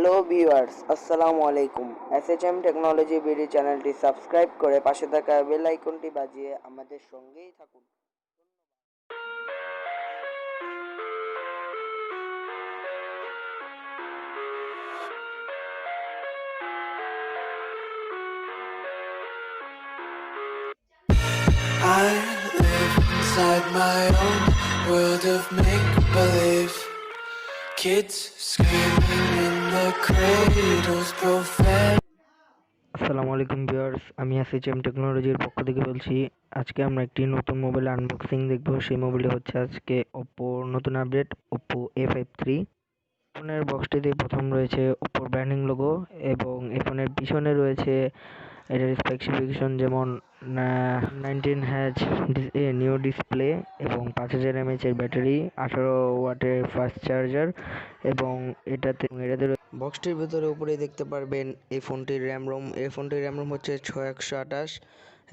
Hello viewers, আসসালামু আলাইকুম। এসএচএম technology BD চ্যানেলটি সাবস্ক্রাইব করে পাশে থাকা বেল আইকনটি বাজিয়ে আমাদের সঙ্গেই থাকুন। I live inside my own world of make-believe. Kids screaming in the cradles, profane. আসসালামু আলাইকুম ভিউয়ার্স, আমি এসএচএম টেকনোলজির পক্ষ থেকে বলছি। আজকে আমরা একটি নতুন মোবাইল আনবক্সিং দেখব। সেই মোবাইলটি হচ্ছে আজকে ওপ্পোর নতুন আপডেট Oppo A53। ফোনের বক্সটিতে প্রথম রয়েছে ওপ্পোর ব্র্যান্ডিং লোগো এবং এই ফোনের পিছনে রয়েছে এটার স্পেসিফিকেশন, যেমন 19 Hz নিউ ডিসপ্লে এবং 5000 mAh এর ব্যাটারি, 18 ওয়াটের ফাস্ট চার্জার এবং এটাতে বক্সটির ভিতরে উপরেই দেখতে পারবেন এই ফোনটির র্যাম রোম হচ্ছে 6128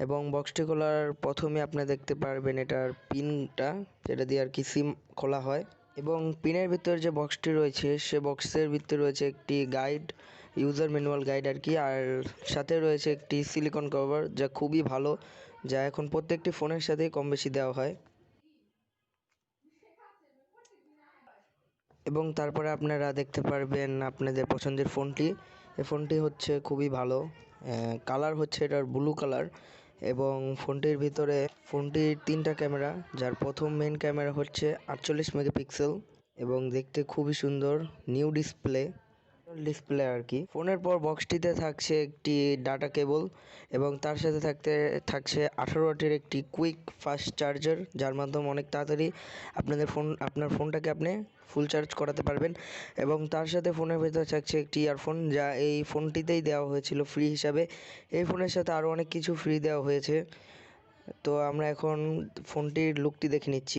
এবং বক্সটি খোলার প্রথমে আপনি দেখতে পারবেন এটার পিনটা, যেটা দিয়ে আর কি সিম খোলা হয়। এবং পিনের ভিতরে যে বক্সটি রয়েছে সে বক্সের ভিতরে রয়েছে একটি গাইড, ইউজার ম্যানুয়াল গাইড আর কি, আর সাথে রয়েছে একটি সিলিকন কভার, যা খুবই ভালো, যা এখন প্রত্যেকটি ফোনের সাথেই কম বেশি দেওয়া হয়। এবং তারপরে আপনারা দেখতে পারবেন আপনাদের পছন্দের ফোনটি। এই ফোনটি হচ্ছে খুবই ভালো, কালার হচ্ছে এটার ব্লু কালার এবং ফোনটির ভিতরে ফোনটির 3টা ক্যামেরা, যার প্রথম মেইন ক্যামেরা হচ্ছে 48 মেগাপিক্সেল এবং দেখতে খুবই সুন্দর, নিউ ডিসপ্লে আর কি। ফোনের পর বক্সটিতে থাকছে একটি ডাটা কেবল এবং তার সাথে থাকছে 18 ওয়াটের একটি কুইক ফাস্ট চার্জার, যার মাধ্যমে অনেক তাড়াতাড়ি আপনার ফোনটাকে আপনি ফুল চার্জ করাতে পারবেন। এবং তার সাথে ফোনের ভেতরে থাকছে একটি ইয়ারফোন, যা এই ফোনটিতেই দেওয়া হয়েছিল ফ্রি হিসাবে। এই ফোনের সাথে আরও অনেক কিছু ফ্রি দেওয়া হয়েছে। তো আমরা এখন ফোনটির লুকটি দেখে নিচ্ছি।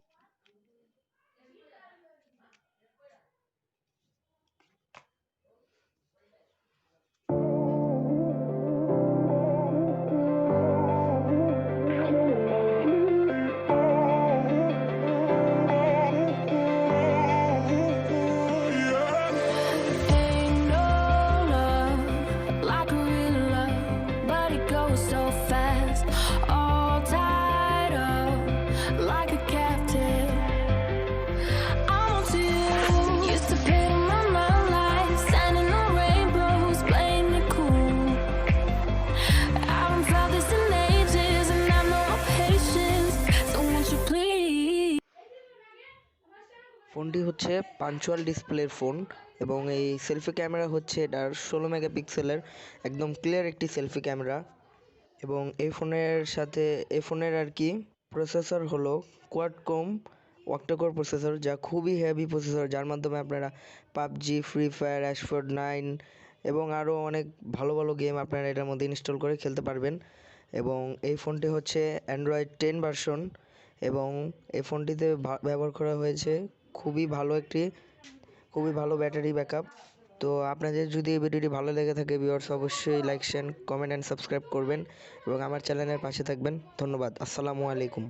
ফোনটি হচ্ছে পাঞ্চুয়াল ডিসপ্লের ফোন এবং এই সেলফি ক্যামেরা হচ্ছে এটার 16 মেগাপিক্সেলের একদম ক্লিয়ার একটি সেলফি ক্যামেরা। এবং এই ফোনের আর কি প্রসেসর হলো কোয়াডকম অক্টাকোর প্রসেসর, যা খুবই হেভি প্রসেসর, যার মাধ্যমে আপনারা পাবজি, ফ্রি ফায়ার, অ্যাশফোর্ড 9 এবং আরও অনেক ভালো ভালো গেম আপনারা এটার মধ্যে ইনস্টল করে খেলতে পারবেন। এবং এই ফোনটি হচ্ছে অ্যান্ড্রয়েড 10 ভার্সন এবং এই ফোনটিতে ব্যবহার করা হয়েছে খুবই ভালো ব্যাটারি ব্যাকআপ। তো আপনাদের যদি এই ভিডিওটি ভালো লেগে থাকে ভিউয়ার্স, অবশ্যই like, share, comment and subscribe করবেন এবং আমার চ্যানেলের পাশে থাকবেন। ধন্যবাদ। আসসালামু আলাইকুম।